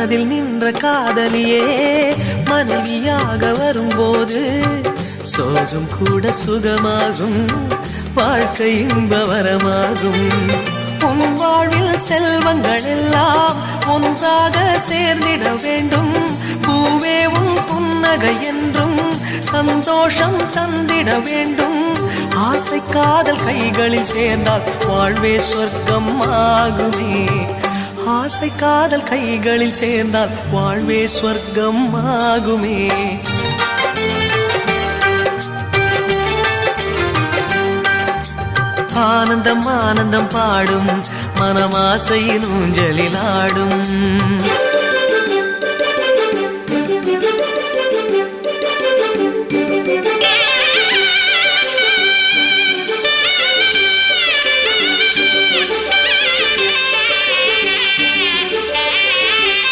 மனதில் நின்ற காதலியே மனைவியாக வரும்போது சோகம் கூட சுகமாகும், வாழ்க்கை இன்பவரமாகும். உன் வாழ்வில் செல்வங்கள் எல்லாம் ஒன்றாக சேர்ந்திட வேண்டும். பூவே உன் புன்னகை என்றும் சந்தோஷம் தந்திட வேண்டும். ஆசை காதல் கைகளில் சேர்ந்தால் வாழ்வே சொர்க்கம் ஆகுமே. ஆசை காதல் கைகளில் சேர்ந்தால் வாழ்வே சொர்க்கம் ஆகுமே. ஆனந்தம் ஆனந்தம் பாடும் மனமாசையின் ஊஞ்சலில் ஆடும்.